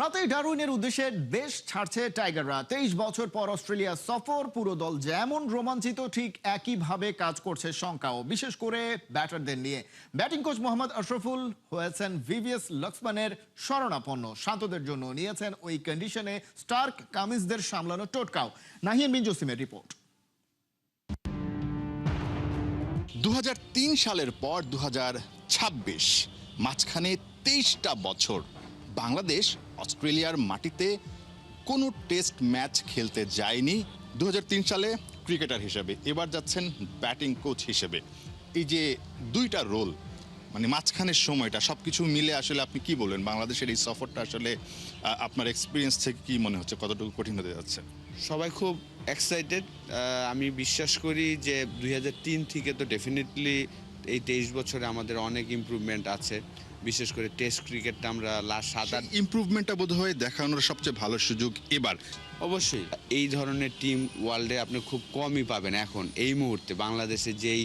রাতেই ডারউইনের উদ্দেশ্যে দেশ ছাড়ছে টাইগাররা। 23 বছর পর অস্ট্রেলিয়া সফর, পুরো দল যেমন রোমাঞ্চিত ঠিক একইভাবে কাজ করছে শঙ্কাও, বিশেষ করে ব্যাটারদের নিয়ে। ব্যাটিং কোচ মোহাম্মদ আশরাফুল হয়েছেন ভিভিএস লক্সম্যানের শরণাপন্ন। শান্তদের জন্য নিয়েছেন ওই কন্ডিশনে স্টার্ক কামিন্সদের সামলানো টোটকাও। নাহিয়ান বিন জসিমের রিপোর্ট। 2003 সালের পর 2026, মাঝখানে 23টা বছর বাংলাদেশ অস্ট্রেলিয়ার মাটিতে কোনো টেস্ট ম্যাচ খেলতে যায়নি। 2003 সালে ক্রিকেটার হিসেবে, এবার যাচ্ছেন ব্যাটিং কোচ হিসেবে। এই যে দুইটা রোল, মানে মাঝখানের সময়টা সবকিছু মিলে আসলে আপনি কি বলবেন? বাংলাদেশের এই সফরটা আসলে আপনার এক্সপিরিয়েন্স থেকে কি মনে হচ্ছে, কতটুকু কঠিন হতে যাচ্ছে? সবাই খুব এক্সাইটেড। আমি বিশ্বাস করি যে 2003 থেকে তো ডেফিনেটলি এই 23 বছরে আমাদের অনেক ইমপ্রুভমেন্ট আছে। বিশেষ করে টেস্ট ক্রিকেটটা আমরা লাস্ট 7-8 ইমপ্রুভমেন্টটা বোধহয় দেখানোর সবচেয়ে ভালো সুযোগ এবার। অবশ্যই এই ধরনের টিম ওয়ার্ল্ডে আপনি খুব কমই পাবেন এখন এই মুহূর্তে। বাংলাদেশে যেই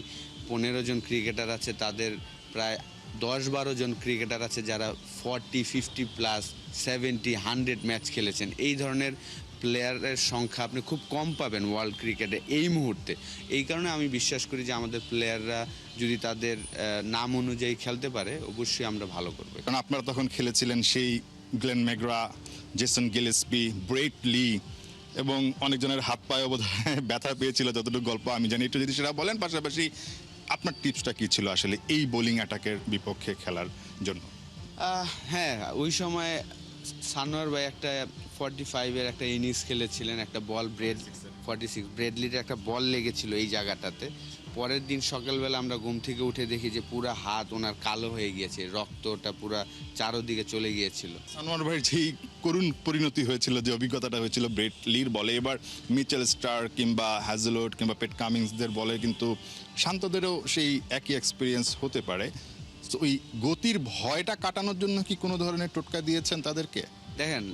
15 জন ক্রিকেটার আছে তাদের প্রায় 10-12 জন ক্রিকেটার আছে যারা 40, 50 প্লাস 70, 100 ম্যাচ খেলেছেন। এই ধরনের প্লেয়ারের সংখ্যা আপনি খুব কম পাবেন ওয়ার্ল্ড ক্রিকেটে এই মুহূর্তে। এই কারণে আমি বিশ্বাস করি যে আমাদের প্লেয়াররা যদি তাদের নাম অনুযায়ী খেলতে পারে, অবশ্যই আমরা ভালো করব। কারণ আপনারা তখন খেলেছিলেন সেই Glenn McGrath, Jason Gillespie, Brett Lee, এবং অনেকজনের হাত পায়ে বোধহয় ব্যথা পেয়েছিল যতটুকু গল্প আমি জানি। একটু যদি সেটা বলেন, পাশাপাশি আপনার টিপসটা কি ছিল আসলে এই বোলিং অ্যাটাকের বিপক্ষে খেলার জন্য? হ্যাঁ, ওই সময় সানোয়ার ভাই একটা 45-এর একটা ইনিংস খেলেছিলেন। একটা বল 46 ব্রেডলির একটা বল লেগেছিল এই জায়গাটাতে। পরের দিন সকালবেলা আমরা ঘুম থেকে উঠে দেখি যে পুরো হাত ওনার কালো হয়ে গিয়েছে, রক্তটা পুরো চারোদিকে চলে গিয়েছিল। সানোয়ার ভাইয়ের যেই করুণ পরিণতি হয়েছিল, যে অভিজ্ঞতাটা হয়েছিল ব্রেট লির বলে, এবার মিচেল স্টার কিংবা হ্যাজেলউড কিংবা পেট কামিন্সদের বলে কিন্তু শান্তদেরও সেই একই এক্সপিরিয়েন্স হতে পারে। তো ওই গতির ভয়টা কাটানোর জন্য কি কোনো ধরনের টোটকা দিয়েছেন তাদেরকে? দেখেন,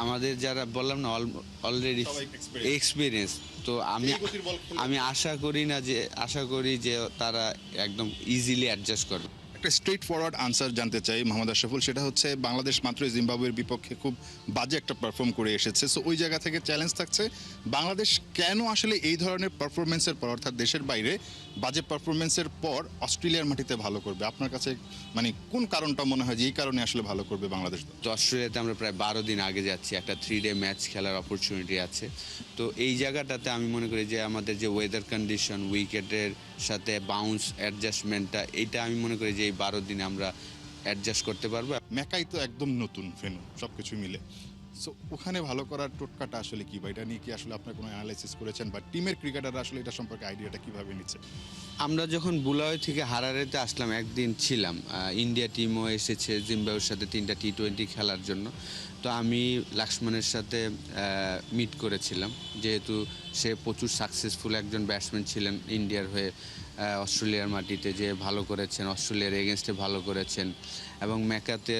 আমাদের যারা বললাম না অলরেডি এক্সপিরিয়েন্স, তো আমি আশা করি যে তারা একদম ইজিলি অ্যাডজাস্ট করবে। একটা স্ট্রেট ফরওয়ার্ড আনসার জানতে চাই মোহাম্মদ আশরাফুল, সেটা হচ্ছে বাংলাদেশ মাত্র জিম্বাবুয়ের বিপক্ষে খুব বাজে একটা পারফর্ম করে এসেছে। সো ওই জায়গা থেকে চ্যালেঞ্জ থাকছে, বাংলাদেশ কেন আসলে এই ধরনের পারফরমেন্সের পর, অর্থাৎ দেশের বাইরে বাজে পারফরমেন্সের পর অস্ট্রেলিয়ার মাটিতে ভালো করবে? আপনার কাছে মানে কোন কারণটা মনে হয় যে এই কারণে আসলে ভালো করবে বাংলাদেশ? তো অস্ট্রেলিয়াতে আমরা প্রায় 12 দিন আগে যাচ্ছি, একটা 3-ডে ম্যাচ খেলার অপরচুনিটি আছে। তো এই জায়গাটাতে আমি মনে করি যে আমাদের যে ওয়েদার কন্ডিশন, উইকেটের সাথে বাউন্স অ্যাডজাস্টমেন্টটা, এইটা আমি মনে করি যে এই 12 দিনে আমরা অ্যাডজাস্ট করতে পারবো। মেকাই তো একদম নতুন ভেন্যু, সব কিছু মিলে। সো ওখানে ভালো করার টোটকাটা আসলে কি, বা এটা নিয়ে কি আসলে আপনার কোনো অ্যানালাইসিস করেছেন, বা টিমের ক্রিকেটাররা আসলে এটা সম্পর্কে আইডিয়াটা কিভাবে নিচ্ছে? আমরা যখন বুলাওয়ে থেকে হারারেতে আসলাম, একদিন ছিলাম, ইন্ডিয়া টিমও এসেছে জিম্বাবুয়ের সাথে 3টা টি20 খেলার জন্য। তো আমি লক্ষ্মণের সাথে মিট করেছিলাম, যেহেতু সে প্রচুর সাকসেসফুল একজন ব্যাটসম্যান ছিলেন ইন্ডিয়ার হয়ে। অস্ট্রেলিয়ার মাটিতে যে ভালো করেছেন, অস্ট্রেলিয়ার এগেনস্টে ভালো করেছেন, এবং মেকাতে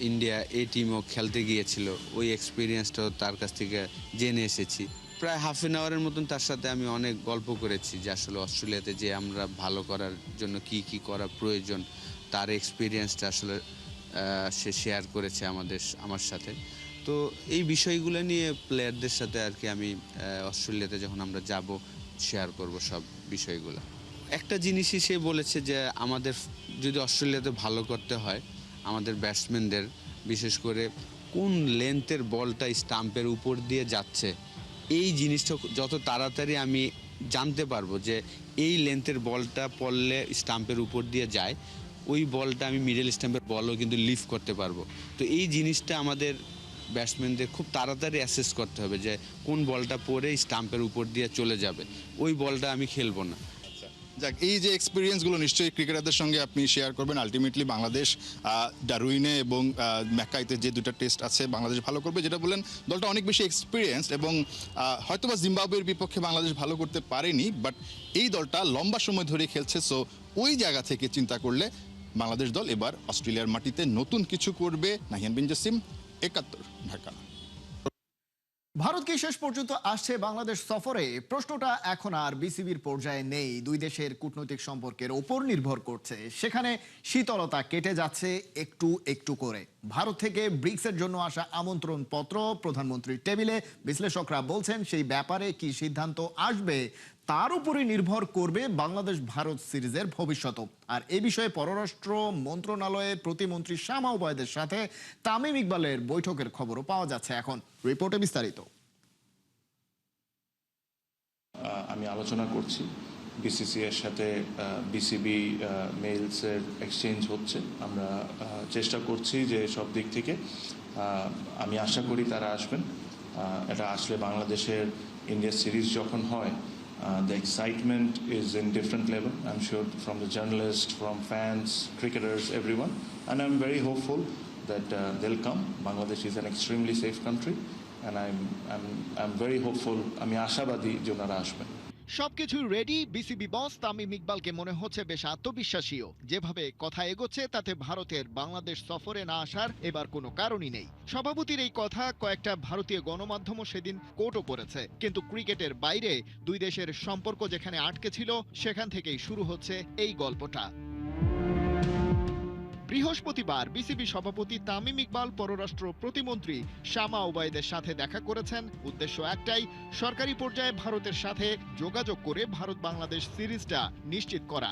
ইন্ডিয়া এই টিমও খেলতে গিয়েছিল। ওই এক্সপিরিয়েন্সটাও তার কাছ থেকে জেনে এসেছি। প্রায় হাফ অ্যান আওয়ারের মতন তার সাথে আমি অনেক গল্প করেছি যে আসলে অস্ট্রেলিয়াতে যে আমরা ভালো করার জন্য কি কি করা প্রয়োজন, তার এক্সপিরিয়েন্সটা আসলে সে শেয়ার করেছে আমার সাথে। তো এই বিষয়গুলো নিয়ে প্লেয়ারদের সাথে আর কি আমি অস্ট্রেলিয়াতে যখন আমরা যাব শেয়ার করব সব বিষয়গুলো। একটা জিনিসই সে বলেছে যে আমাদের যদি অস্ট্রেলিয়াতে ভালো করতে হয়, আমাদের ব্যাটসম্যানদের বিশেষ করে কোন লেন্থের বলটা স্টাম্পের উপর দিয়ে যাচ্ছে, এই জিনিসটা যত তাড়াতাড়ি আমি জানতে পারবো যে এই লেন্থের বলটা পড়লে স্টাম্পের উপর দিয়ে যায়, ওই বলটা আমি মিডল স্টাম্পের বলও কিন্তু লিফ করতে পারবো। তো এই জিনিসটা আমাদের ব্যাটসম্যানদের খুব তাড়াতাড়ি অ্যাসেস করতে হবে যে কোন বলটা পড়ে স্টাম্পের উপর দিয়ে চলে যাবে, ওই বলটা আমি খেলবো না। যাক, এই যে এক্সপিরিয়েন্সগুলো নিশ্চয়ই ক্রিকেটারদের সঙ্গে আপনি শেয়ার করবেন। আলটিমেটলি বাংলাদেশ ডারউইনে এবং ম্যাকাইতে যে দুটো টেস্ট আছে বাংলাদেশ ভালো করবে, যেটা বললেন দলটা অনেক বেশি এক্সপিরিয়েন্স, এবং হয়তোবা জিম্বাবুয়ের বিপক্ষে বাংলাদেশ ভালো করতে পারেনি, বাট এই দলটা লম্বা সময় ধরে খেলছে। সো ওই জায়গা থেকে চিন্তা করলে বাংলাদেশ দল এবার অস্ট্রেলিয়ার মাটিতে নতুন কিছু করবে। নাহিয়ান বিন জসিম, 71 ঢাকা। ভারত কি শেষ পর্যন্ত আসছে বাংলাদেশ সফরে? প্রশ্নটা এখন আর বিসিবির পর্যায়ে নেই, দুই দেশের কূটনৈতিক সম্পর্কের ওপর নির্ভর করছে। সেখানে শীতলতা কেটে যাচ্ছে একটু একটু করে। ভারত থেকে ব্রিক্সের জন্য আসা আমন্ত্রণ পত্র প্রধানমন্ত্রীর টেবিলে। বিশ্লেষকরা বলছেন সেই ব্যাপারে কি সিদ্ধান্ত আসবে তার উপরে নির্ভর করবে বাংলাদেশ ভারত সিরিজের ভবিষ্যৎ। আর এ বিষয়ে পররাষ্ট্র মন্ত্রণালয়ের প্রতিমন্ত্রী শামা ওবায়দের সাথে তামিম ইকবালের বৈঠকের খবরও পাওয়া যাচ্ছে এখন। রিপোর্টে বিস্তারিত। আমি আলোচনা করছি বিসিসি এর সাথে, বিসিবি মেইলসের এক্সচেঞ্জ হচ্ছে। আমরা চেষ্টা করছি যে সব দিক থেকে, আমি আশা করি তারা আসবেন। এটা আসলে বাংলাদেশের ইন্ডিয়া সিরিজ যখন হয়, the excitement is in different level, I'm sure, from the journalists, from fans, cricketers, everyone, and I'm very hopeful that they'll come. Bangladesh is an extremely safe country, and I'm very hopeful. আমি আশাবাদী যে ওনারা আসবেন। সবকিছু ready. BCB বস তামিম ইকবালকে মনে হচ্ছে বেশ আত্মবিশ্বাসীও। যেভাবে কথা এগোচ্ছে তাতে ভারতের বাংলাদেশ সফরে না আসার এবার কোনো কারণই নেই। সভাপতির এই কথা কয়েকটা ভারতীয় গণমাধ্যমও সেদিন কোটও করেছে। কিন্তু ক্রিকেটের বাইরে দুই দেশের সম্পর্ক যেখানে আটকে ছিল, সেখান থেকেই শুরু হচ্ছে এই গল্পটা। বৃহস্পতিবার বিসিবি সভাপতি তামিম ইকবাল পররাষ্ট্র প্রতিমন্ত্রী শামা ওবায়দের সাথে দেখা করেছেন। উদ্দেশ্য একটাই, সরকারি পর্যায়ে ভারতের সাথে যোগাযোগ করে ভারত বাংলাদেশ সিরিজটা নিশ্চিত করা।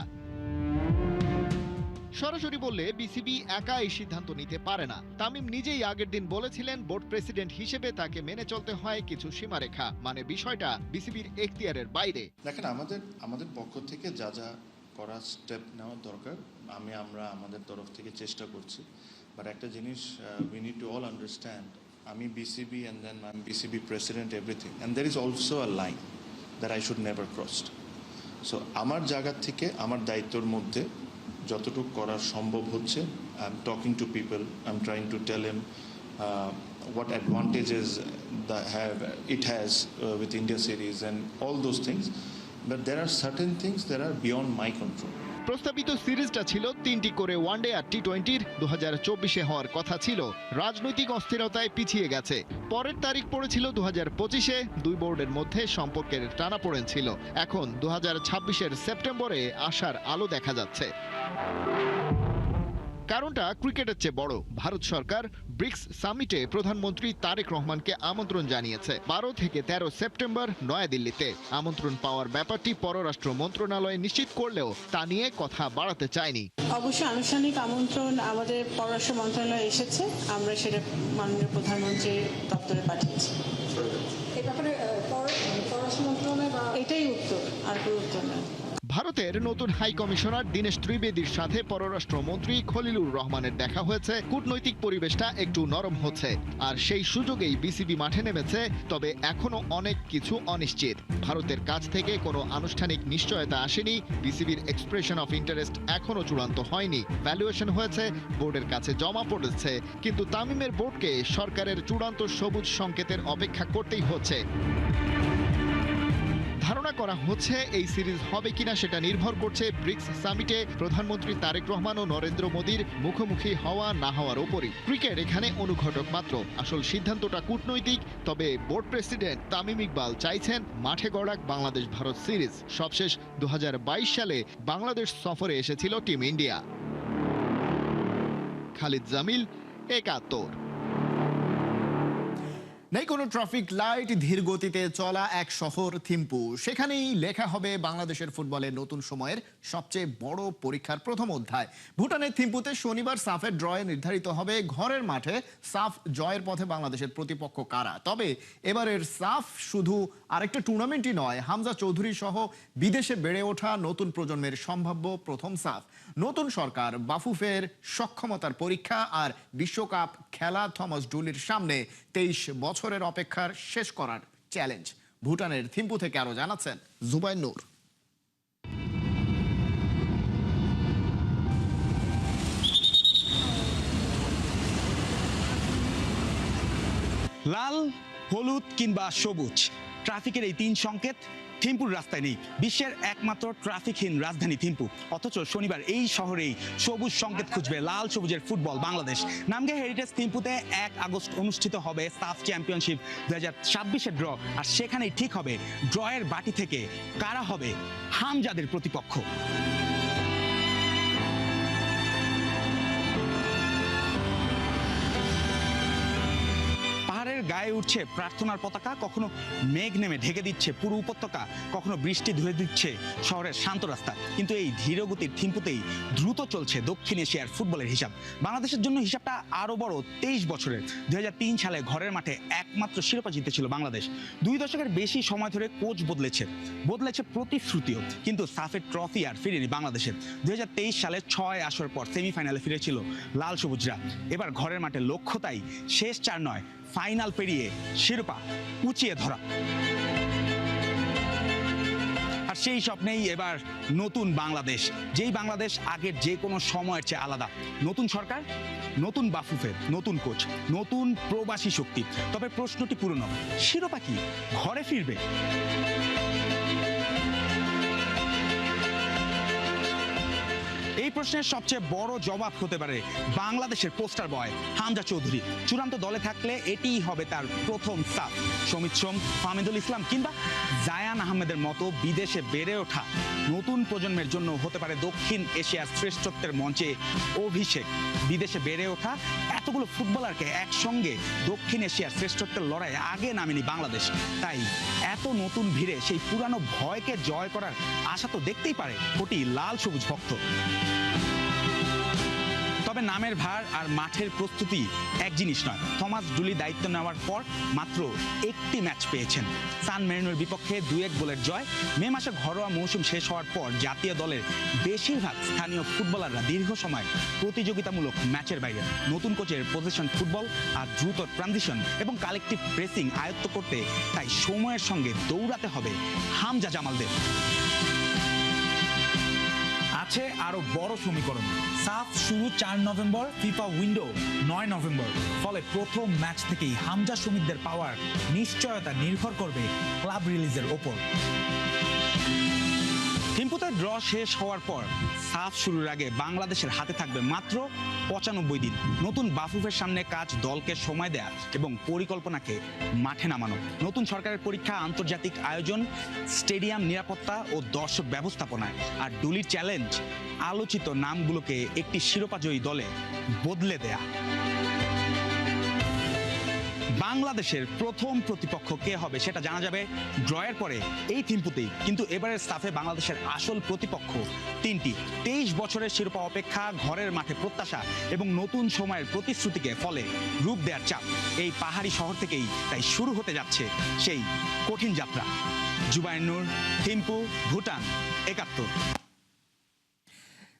সরাসরি বললে বিসিবি একা এই সিদ্ধান্ত নিতে পারে না। তামিম নিজেই আগের দিন বলেছিলেন বোর্ড প্রেসিডেন্ট হিসেবে তাকে মেনে চলতে হয় কিছু সীমারেখা, মানে বিষয়টা বিসিবির এখতিয়ারের বাইরে। দেখেন, আমাদের পক্ষ থেকে যা যা করার স্টেপ নেওয়া দরকার আমরা আমাদের তরফ থেকে চেষ্টা করছি। বাট একটা জিনিস we need to all understand, আমি BCB and then I am BCB president everything, and there is also a line that I should never crossed. So আমার জায়গা থেকে আমার দায়িত্বর মধ্যে যতটুকু করার সম্ভব হচ্ছে, I am talking to people, I am trying to tell him what advantages it has with India series and all those things. But there are certain things that are beyond my control. প্রস্তাবিত সিরিজটা ছিল 3টি করে one day আর টি-20। 2024-এ হওয়ার কথা ছিল। রাজনৈতিক অস্থিরতায় পিছিয়ে গেছে। পরের তারিখ পড়েছিল 2025-এ। দুই বোর্ডের মধ্যে সম্পর্কের টানাপোড়েন ছিল। এখন 2026-এর সেপ্টেম্বরে আসার আলো দেখা যাচ্ছে। কারণটা ক্রিকেটের চেয়ে বড়। ভারত সরকার ব্রিক্স সামিটে প্রধানমন্ত্রী তারেক রহমানকে আমন্ত্রণ জানিয়েছে 12 থেকে 13 সেপ্টেম্বর নয়াদিল্লিতে। আমন্ত্রণ পাওয়ার ব্যাপারটি পররাষ্ট্র মন্ত্রণালয় নিশ্চিত করলেও তা নিয়ে কথা বাড়াতে চায়নি। অবশ্যই আনুষ্ঠানিক আমন্ত্রণ আমাদের পররাষ্ট্র মন্ত্রণালয়ে এসেছে, আমরা সেটা মাননীয় প্রধানমন্ত্রীর দপ্তরে পাঠিয়েছি। এই ব্যাপারে পররাষ্ট্র মন্ত্রণালয় এটাই উত্তর, আর কোনো উত্তর নয়। ভারতের নতুন হাই কমিশনার দীনেশ ত্রিবেদীর সাথে পররাষ্ট্রমন্ত্রী খলিলুর রহমানের দেখা হয়েছে। কূটনৈতিক পরিবেশটা একটু নরম হচ্ছে, আর সেই সুযোগেই বিসিবি মাঠে নেমেছে। তবে এখনো অনেক কিছু অনিশ্চিত। ভারতের কাছ থেকে কোনো আনুষ্ঠানিক নিশ্চয়তা আসেনি। বিসিবির এক্সপ্রেশন অফ ইন্টারেস্ট এখনো চূড়ান্ত হয়নি। ভ্যালুয়েশন হয়েছে, বোর্ডের কাছে জমা পড়েছে, কিন্তু তামিমের বোর্ডকে সরকারের চূড়ান্ত সবুজ সংকেতের অপেক্ষা করতেই হচ্ছে। ধারণা করা হচ্ছে এই সিরিজ হবে কিনা সেটা নির্ভর করছে ব্রিক্স সামিটে প্রধানমন্ত্রী তারেক রহমান ও নরেন্দ্র মোদীর মুখোমুখি হওয়া না হওয়ার উপরই। ক্রিকেট এখানে অনুঘটক মাত্র, আসল সিদ্ধান্তটা কূটনৈতিক। তবে বোর্ড প্রেসিডেন্ট তামিম ইকবাল চাইছেন মাঠে গড়াক বাংলাদেশ ভারত সিরিজ। সবশেষ 2022 সালে বাংলাদেশ সফরে এসেছিল টিম ইন্ডিয়া। খালিদ জামিল, একাত্তর। নেই কোনো ট্রাফিক লাইট, ধীর গতিতে চলা এক শহর থিম্পু। সেখানেই লেখা হবে বাংলাদেশের ফুটবলের নতুন সময়ের সবচেয়ে বড় পরীক্ষার প্রথম অধ্যায়। ভুটানের থিম্পুতে শনিবার সাফের ড্রয়ে নির্ধারিত হবে ঘরের মাঠে সাফ জয়ের পথে বাংলাদেশের প্রতিপক্ষ কারা। তবে এবারের সাফ শুধু আরেকটা টুর্নামেন্টই নয়, হামজা চৌধুরী সহ বিদেশে বেড়ে ওঠা নতুন প্রজন্মের সম্ভাব্য প্রথম সাফ। নতুন সরকার, বাফুফের সক্ষমতার পরীক্ষা আর বিশ্বকাপ খেলা থমাস ডুলির সামনে 23 বছরের অপেক্ষার শেষ করার চ্যালেঞ্জ। ভুটানের থিম্পু থেকে আরো জানাচ্ছেন জুবাইর নূর। লাল, হলুদ কিংবা সবুজ, ট্রাফিকের এই 3 সংকেত থিম্পুর রাস্তায় নেই। বিশ্বের একমাত্র ট্রাফিকহীন রাজধানী থিম্পু, অথচ শনিবার এই শহরেই সবুজ সংকেত খুঁজবে লাল সবুজের ফুটবল বাংলাদেশ। নামগে হেরিটেজ থিম্পুতে 1 আগস্ট অনুষ্ঠিত হবে সাফ চ্যাম্পিয়নশিপ 2026-এর ড্র, আর সেখানেই ঠিক হবে ড্রয়ের বাটি থেকে কারা হবে হামজাদের প্রতিপক্ষ। গায়ে উঠছে প্রার্থনার পতাকা, কখনো মেঘ নেমে ঢেকে দিচ্ছে পুরো উপত্যকা, কখনো বৃষ্টি ধুয়ে দিচ্ছে শহরের শান্ত রাস্তা। কিন্তু এই ধীরগতির থিম্পুতেই দ্রুত চলছে দক্ষিণ এশিয়ার ফুটবলের হিসাব। বাংলাদেশের জন্য হিসাবটা আরো বড় 23 বছরের। 2003 সালে ঘরের মাঠে একমাত্র শিরোপা জিতেছিল বাংলাদেশ। 2 দশকের বেশি সময় ধরে কোচ বদলেছে প্রতিশ্রুতিও, কিন্তু সাফের ট্রফি আর ফিরেনি বাংলাদেশের। 2023 সালে 6 আসর পর সেমিফাইনালে ফিরেছিল লাল সবুজরা। এবার ঘরের মাঠে লক্ষ্য তাই শেষ 4 নয়, ফাইনাল পেরিয়ে শিরোপা উঁচিয়ে ধরা। আর সেই স্বপ্নেই এবার নতুন বাংলাদেশ, যেই বাংলাদেশ আগের যে কোনো সময়ের চেয়ে আলাদা। নতুন সরকার, নতুন বাফুফে, নতুন কোচ, নতুন প্রবাসী শক্তি। তবে প্রশ্নটি পুরনো, শিরোপা কি ঘরে ফিরবে? এই প্রশ্নের সবচেয়ে বড় জবাব হতে পারে বাংলাদেশের পোস্টার বয় হামজা চৌধুরী। চূড়ান্ত দলে থাকলে এটিই হবে তার প্রথম সাফ। সমিত সোম, ফাহমিদুল ইসলাম কিংবা জায়ান আহমেদের মতো বিদেশে বেড়ে ওঠা নতুন প্রজন্মের জন্য হতে পারে দক্ষিণ এশিয়ার শ্রেষ্ঠত্বের মঞ্চে অভিষেক। বিদেশে বেড়ে ওঠা এতগুলো ফুটবলারকে একসঙ্গে দক্ষিণ এশিয়ার শ্রেষ্ঠত্বের লড়াইয়ে আগে নামেনি বাংলাদেশ। তাই এত নতুন ভিড়ে সেই পুরানো ভয়কে জয় করার আশা তো দেখতেই পারে কোটি লাল সবুজ ভক্ত। তবে নামের ভার আর মাঠের প্রস্তুতি এক জিনিস নয়। থমাস ডুলি দায়িত্ব নেওয়ার পর মাত্র 1টি ম্যাচ পেয়েছেন। সান মেরিনোর বিপক্ষে 2-1 গোলের জয়। মে মাসে ঘরোয়া মৌসুম শেষ হওয়ার পর জাতীয় দলের বেশিরভাগ স্থানীয় ফুটবলাররা দীর্ঘ সময় প্রতিযোগিতামূলক ম্যাচের বাইরে। নতুন কোচের পজিশন ফুটবল আর দ্রুত ট্রানজিশন এবং কালেকটিভ প্রেসিং আয়ত্ত করতে তাই সময়ের সঙ্গে দৌড়াতে হবে হামজা জামালদের। আছে আরো বড় সমীকরণ। সাফ শুরু 4 নভেম্বর, ফিফা উইন্ডো 9 নভেম্বর। ফলে প্রথম ম্যাচ থেকেই হামজা সমিতদের পাওয়ার নিশ্চয়তা নির্ভর করবে ক্লাব রিলিজের ওপর। থিম্পুতে ড্র শেষ হওয়ার পর সাফ শুরুর আগে বাংলাদেশের হাতে থাকবে মাত্র 95 দিন। নতুন বাফুফের সামনে কাজ, দলকে সময় দেয়া এবং পরিকল্পনাকে মাঠে নামানো। নতুন সরকারের পরীক্ষা, আন্তর্জাতিক আয়োজন, স্টেডিয়াম নিরাপত্তা ও দর্শক ব্যবস্থাপনায়। আর ডুলির চ্যালেঞ্জ, আলোচিত নামগুলোকে একটি শিরোপাজয়ী দলে বদলে দেয়া। বাংলাদেশের প্রথম প্রতিপক্ষ কে হবে সেটা জানা যাবে ড্রয়ের পরে এই থিম্পুতেই। কিন্তু এবারের সাফে বাংলাদেশের আসল প্রতিপক্ষ 3টি। 23 বছরের শিরোপা অপেক্ষা, ঘরের মাঠে প্রত্যাশা এবং নতুন সময়ের প্রতিশ্রুতিকে ফলে রূপ দেওয়ার চাপ। এই পাহাড়ি শহর থেকেই তাই শুরু হতে যাচ্ছে সেই কঠিন যাত্রা। জুবায়ের নূর, থিম্পু, ভুটান, 71।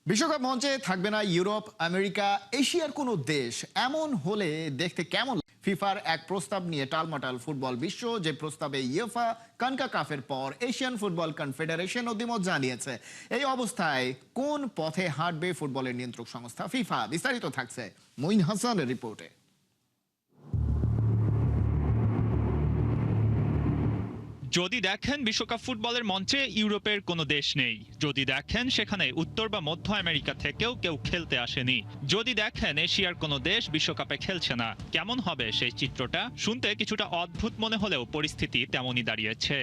বিশ্বকাপ মঞ্চে থাকবে না ইউরোপ, আমেরিকা, এশিয়ার কোনো দেশ। এমন হলে দেখতে কেমন? ফিফার এক প্রস্তাব নিয়ে টালমাটাল ফুটবল বিশ্ব, যে প্রস্তাবে ইউএফা, কনকাকাফের পর এশিয়ান ফুটবল কনফেডারেশন অভিমত জানিয়েছে। এই অবস্থায় কোন পথে হাঁটবে ফুটবলের নিয়ন্ত্রক সংস্থা ফিফা? বিস্তারিত থাকছে মঈন হাসানের রিপোর্টে। যদি দেখেন বিশ্বকাপ ফুটবলের মঞ্চে ইউরোপের কোনো দেশ নেই, যদি দেখেন সেখানে উত্তর বা মধ্য আমেরিকা থেকেও কেউ খেলতে আসেনি, যদি দেখেন এশিয়ার কোনো দেশ বিশ্বকাপে খেলছে না, কেমন হবে সেই চিত্রটা? শুনতে কিছুটা অদ্ভুত মনে হলেও পরিস্থিতি তেমনই দাঁড়িয়েছে।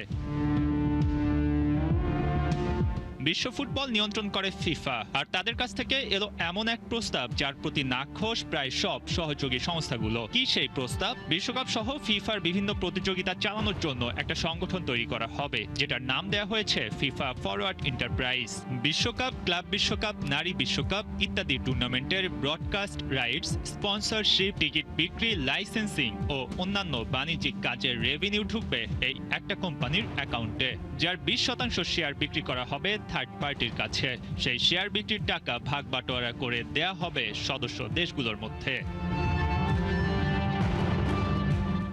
বিশ্ব ফুটবল নিয়ন্ত্রণ করে ফিফা, আর তাদের কাছ থেকে এলো এমন এক প্রস্তাব যার প্রতি নাখোশ প্রায় সব সহযোগী সংস্থাগুলো। কি সেই প্রস্তাব? বিশ্বকাপ সহ ফিফার বিভিন্ন প্রতিযোগিতা চালানোর জন্য একটা সংগঠন তৈরি করা হবে, যেটার নাম দেয়া হয়েছে ফিফা ফরওয়ার্ড এন্টারপ্রাইজ। বিশ্বকাপ, ক্লাব বিশ্বকাপ, নারী বিশ্বকাপ ইত্যাদি টুর্নামেন্টের ব্রডকাস্ট রাইটস, স্পন্সরশিপ, টিকিট বিক্রি, লাইসেন্সিং ও অন্যান্য বাণিজ্যিক কাজের রেভিনিউ ঢুকবে এই একটা কোম্পানির অ্যাকাউন্টে, যার 20% শেয়ার বিক্রি করা হবে থার্ড পার্টির কাছে। সেই শেয়ার বিক্রির টাকা ভাগ বাটোয়ারা করে দেয়া হবে সদস্য দেশগুলোর মধ্যে।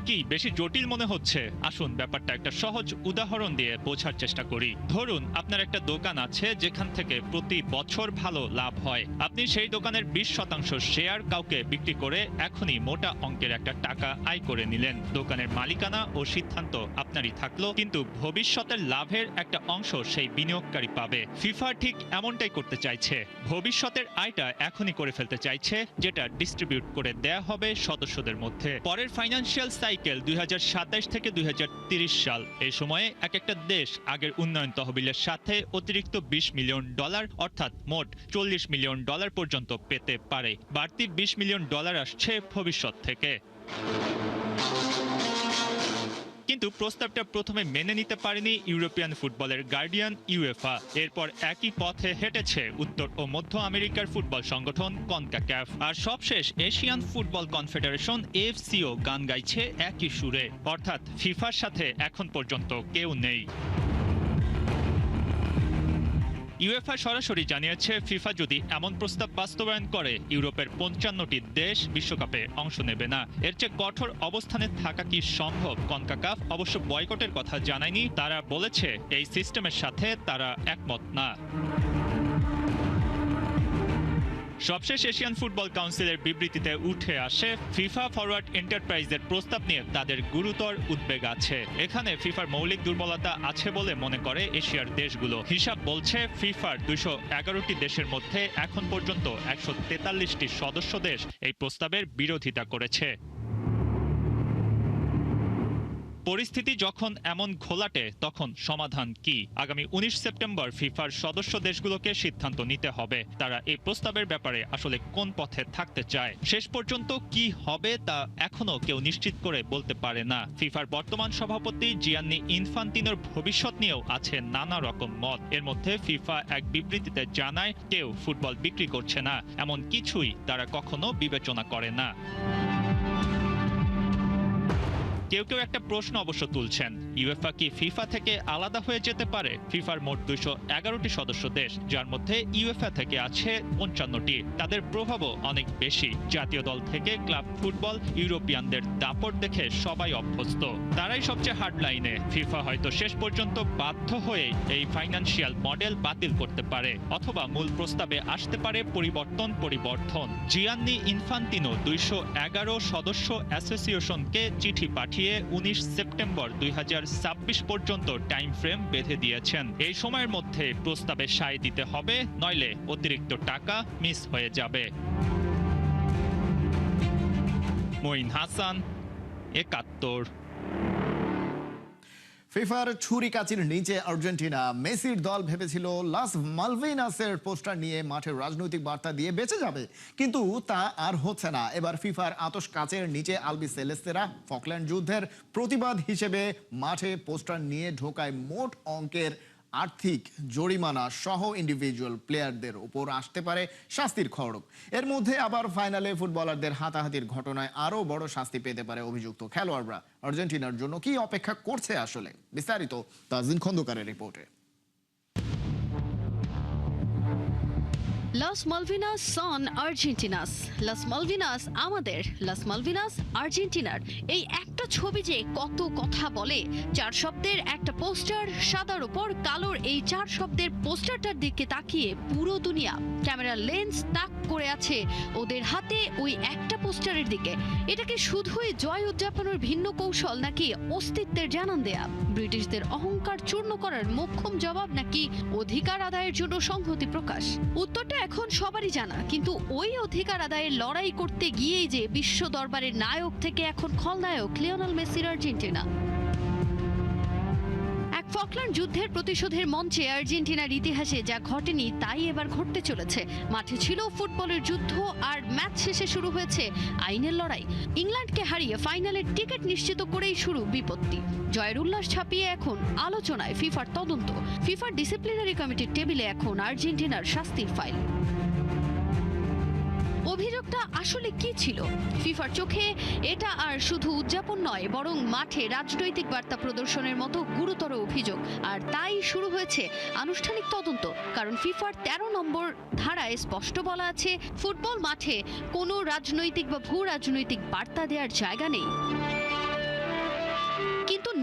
কি বেশি জটিল মনে হচ্ছে? আসুন ব্যাপারটা একটা সহজ উদাহরণ দিয়ে বোঝার চেষ্টা করি। ধরুন আপনার একটা দোকান আছে যেখান থেকে প্রতি বছর ভালো লাভ হয়। আপনি সেই দোকানের 20% শেয়ার কাউকে বিক্রি করে এখনই মোটা অঙ্কের একটা টাকা আয় করে নিলেন। দোকানের মালিকানা ও সিদ্ধান্ত আপনারই থাকলো, কিন্তু ভবিষ্যতের লাভের একটা অংশ সেই বিনিয়োগকারী পাবে। ফিফা ঠিক এমনটাই করতে চাইছে। ভবিষ্যতের আয়টা এখনই করে ফেলতে চাইছে, যেটা ডিস্ট্রিবিউট করে দেয়া হবে সদস্যদের মধ্যে। পরের ফাইন্যান্সিয়াল সাইকেল 2027 থেকে 2030 সাল। এই সময়ে এক একটা দেশ আগের উন্নয়ন তহবিলের সাথে অতিরিক্ত $20 মিলিয়ন অর্থাৎ মোট $40 মিলিয়ন পর্যন্ত পেতে পারে। বাড়তি $20 মিলিয়ন আসছে ভবিষ্যৎ থেকে। কিন্তু প্রস্তাবটা প্রথমে মেনে নিতে পারেনি ইউরোপিয়ান ফুটবলের গার্ডিয়ান ইউএফা। এরপর একই পথে হেঁটেছে উত্তর ও মধ্য আমেরিকার ফুটবল সংগঠন কনকাক্যাফ। আর সবশেষ এশিয়ান ফুটবল কনফেডারেশন এফসিও গান গাইছে একই সুরে, অর্থাৎ ফিফার সাথে এখন পর্যন্ত কেউ নেই। ইউএফা সরাসরি জানিয়েছে ফিফা যদি এমন প্রস্তাব বাস্তবায়ন করে, ইউরোপের 55টি দেশ বিশ্বকাপে অংশ নেবে না। এর চেয়ে কঠোর অবস্থানে থাকা কি সম্ভব? কনকাকাফ অবশ্য বয়কটের কথা জানায়নি। তারা বলেছে এই সিস্টেমের সাথে তারা একমত না। সবশেষ এশিয়ান ফুটবল কাউন্সিলের বিবৃতিতে উঠে আসে ফিফা ফরওয়ার্ড এন্টারপ্রাইজের প্রস্তাব নিয়ে তাদের গুরুতর উদ্বেগ আছে। এখানে ফিফার মৌলিক দুর্বলতা আছে বলে মনে করে এশিয়ার দেশগুলো। হিসাব বলছে ফিফার 211টি দেশের মধ্যে এখন পর্যন্ত 143টি সদস্য দেশ এই প্রস্তাবের বিরোধিতা করেছে। পরিস্থিতি যখন এমন ঘোলাটে, তখন সমাধান কি? আগামী 19 সেপ্টেম্বর ফিফার সদস্য দেশগুলোকে সিদ্ধান্ত নিতে হবে তারা এই প্রস্তাবের ব্যাপারে আসলে কোন পথে থাকতে চায়। শেষ পর্যন্ত কি হবে তা এখনো কেউ নিশ্চিত করে বলতে পারে না। ফিফার বর্তমান সভাপতি জিয়ান্নি ইনফান্তিনোর ভবিষ্যৎ নিয়েও আছে নানা রকম মত। এর মধ্যে ফিফা এক বিবৃতিতে জানায় কেউ ফুটবল বিক্রি করছে না, এমন কিছুই তারা কখনো বিবেচনা করে না। কেউ কেউ একটা প্রশ্ন অবশ্য তুলছেন, ইউএফা কি ফিফা থেকে আলাদা হয়ে যেতে পারে? ফিফার মোট 211টি সদস্য দেশ, যার মধ্যে ইউএফা থেকে আছে 55টি। তাদের প্রভাবও অনেক বেশি। জাতীয় দল থেকে ক্লাব ফুটবল, ইউরোপিয়ানদের দাপট দেখে সবাই অভ্যস্ত। তারাই সবচেয়ে হার্ড লাইনে। ফিফা হয়তো শেষ পর্যন্ত বাধ্য হয়ে এই ফাইন্যান্সিয়াল মডেল বাতিল করতে পারে, অথবা মূল প্রস্তাবে আসতে পারে পরিবর্তন। জিয়ান্নি ইনফান্তিনো 211 সদস্য অ্যাসোসিয়েশনকে চিঠি পাঠিয়ে 19 সেপ্টেম্বর 2026 পর্যন্ত টাইম ফ্রেম বেঁধে দিয়েছেন। এই সময়ের মধ্যে প্রস্তাবে সায় দিতে হবে, নইলে অতিরিক্ত টাকা মিস হয়ে যাবে। মঈন হাসান, 71। ফিফার ছুরি কাচির নিচে আর্জেন্টিনা। মেসির দল ভেবেছিল লাস মালভিনাসের পোস্টার নিয়ে মাঠের রাজনৈতিক বার্তা দিয়ে বেঁচে যাবে, কিন্তু তা আর হচ্ছে না। এবার ফিফার আতশ কাচের নিচে আলবি সেলেস্তেরা ফকল্যান্ড যুদ্ধের প্রতিবাদ হিসেবে মাঠে পোস্টার নিয়ে ঢোকায় মোট অঙ্কের আর্থিক জরিমানা সহ ইন্ডিভিজুয়াল প্লেয়ারদের উপর আসতে পারে শাস্তির খড়গ। এর মধ্যে আবার ফাইনালে ফুটবলারদের হাতাহাতির ঘটনায় আরও বড় শাস্তি পেতে পারে অভিযুক্ত খেলোয়াড়রা। আর্জেন্টিনার জন্য কি অপেক্ষা করছে আসলে? বিস্তারিত তাজিন খন্দকারের রিপোর্টে। লাস মালভিনাস সন আর্জেন্টিনাস। লাস মালভিনাস আমাদের, লাস মালভিনাস আর্জেন্টিনার। এই একটা ছবি যে কত কথা বলে। 4 শব্দের একটা পোস্টার, সাদার উপর কালোর এই 4 শব্দের পোস্টারটার দিকে তাকিয়ে পুরো দুনিয়া ক্যামেরার লেন্স তাক করে আছে ওদের হাতে ওই একটা পোস্টারের দিকে। এটাকে শুধুই জয় উদযাপনের ভিন্ন কৌশল, নাকি অস্তিত্বের জানান দেয়া? ব্রিটিশদের অহংকার চূর্ণ করার মোক্ষম জবাব, নাকি অধিকার আদায়ের জন্য সংহতি প্রকাশ? উত্তরটা এখন সবারই জানা, কিন্তু ওই অধিকার আদায়ের লড়াই করতে গিয়েই যে বিশ্ব দরবারের নায়ক থেকে এখন খলনায়ক লিওনেল মেসির আর্জেন্টিনা। এক ফকল্যান্ড যুদ্ধের প্রতিশোধের মঞ্চে আর্জেন্টিনার ইতিহাসে যা ঘটেনি তাই এবার ঘটতে চলেছে। মাঠে ছিল ফুটবলের যুদ্ধ, আর ম্যাচ শেষে শুরু হয়েছে আইনের লড়াই। ইংল্যান্ডকে হারিয়ে ফাইনালের টিকিট নিশ্চিত করেই শুরু বিপত্তি। জয়ের উল্লাস ছাপিয়ে এখন আলোচনায় ফিফার তদন্ত। ফিফার ডিসিপ্লিনারি কমিটির টেবিলে এখন আর্জেন্টিনার শাস্তির ফাইল। অভিযোগটা আসলে কি ছিল? ফিফার চোখে এটা আর শুধু উদযাপন নয়, বরং মাঠে রাজনৈতিক বার্তা প্রদর্শনের মতো গুরুতর অভিযোগ। আর তাই শুরু হয়েছে আনুষ্ঠানিক তদন্ত। কারণ ফিফার 13 নম্বর ধারায় স্পষ্ট বলা আছে, ফুটবল মাঠে কোনো রাজনৈতিক বা ভূ রাজনৈতিক বার্তা দেওয়ার জায়গা নেই।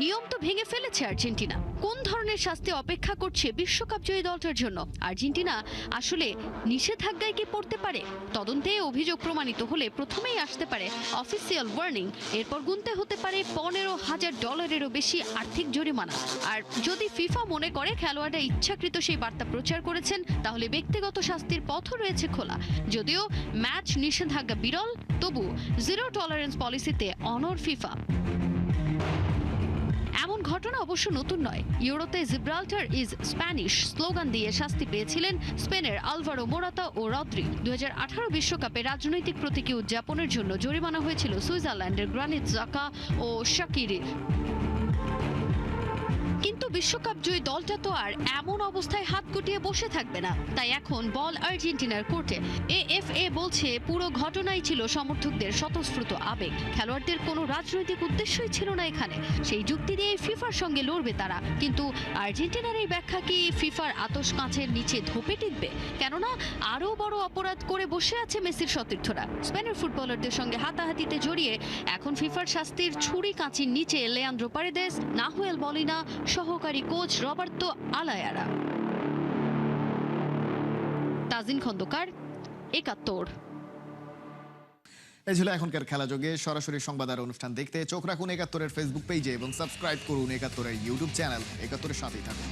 নিয়ম তো ভেঙে ফেলেছে আর্জেন্টিনা। কোন ধরনের শাস্তি অপেক্ষা করছে বিশ্বকাপ জয়ী দলটার জন্য? আর্জেন্টিনা আসলে নিষেধাজ্ঞায় কি পড়তে পারে? তদন্তে অভিযোগ প্রমাণিত হলে প্রথমেই আসতে পারে অফিসিয়াল ওয়ার্নিং, এরপর গুনতে হতে পারে $15,000-এরও বেশি আর্থিক জরিমানা। আর যদি ফিফা মনে করে খেলোয়াড়রা ইচ্ছাকৃত সেই বার্তা প্রচার করেছেন, তাহলে ব্যক্তিগত শাস্তির পথও রয়েছে খোলা। যদিও ম্যাচ নিষেধাজ্ঞা বিরল, তবু জিরো টলারেন্স পলিসিতে অনড় ফিফা। এমন ঘটনা অবশ্য নতুন নয়। ইউরোতে জিব্রাল্টার ইজ স্প্যানিশ স্লোগান দিয়ে শাস্তি পেয়েছিলেন স্পেনের আলভারো মোরাতা ও রদ্রি। 2018 বিশ্বকাপে রাজনৈতিক প্রতীকী উদযাপনের জন্য জরিমানা হয়েছিল সুইজারল্যান্ডের গ্রানিট জাকা ও শাকিরির। কিন্তু বিশ্বকাপ জয়ী দলটা তো আর এমন অবস্থায় হাত গুটিয়ে বসে থাকবে না। তাই এখন বল আর্জেন্টিনার কোর্টে। এএফএ বলছে পুরো ঘটনাই ছিল সমর্থকদের স্বতঃস্ফূর্ত আবেগ, খেলোয়াড়দের কোনো রাজনৈতিক উদ্দেশ্যই ছিল না এখানে। সেই যুক্তি দিয়ে ফিফার সঙ্গে লড়বে তারা। কিন্তু আর্জেন্টিনার এই ব্যাখ্যা কি ফিফার আতশ কাঁচের নিচে ধোপে টিকবে? কেননা আরও বড় অপরাধ করে বসে আছে মেসির সতীর্থরা। স্পেনের ফুটবলারদের সঙ্গে হাতাহাতিতে জড়িয়ে এখন ফিফার শাস্তির ছুরি কাঁচির নিচে লেয়ান্দ্রো পারেদেস, নাহুয়েল মলিনা, সহকারী কোচ রবার্তো আলায়ারা। তাজিন খন্দকার, ৭১। এই ছিল এখনকার খেলা যোগে। সরাসরি সংবাদ আর অনুষ্ঠান দেখতে চোখ রাখুন ৭১-এর ফেসবুক পেজে এবং সাবস্ক্রাইব করুন ৭১-এর ইউটিউব চ্যানেল। ৭১-এর সাথেই থাকুন।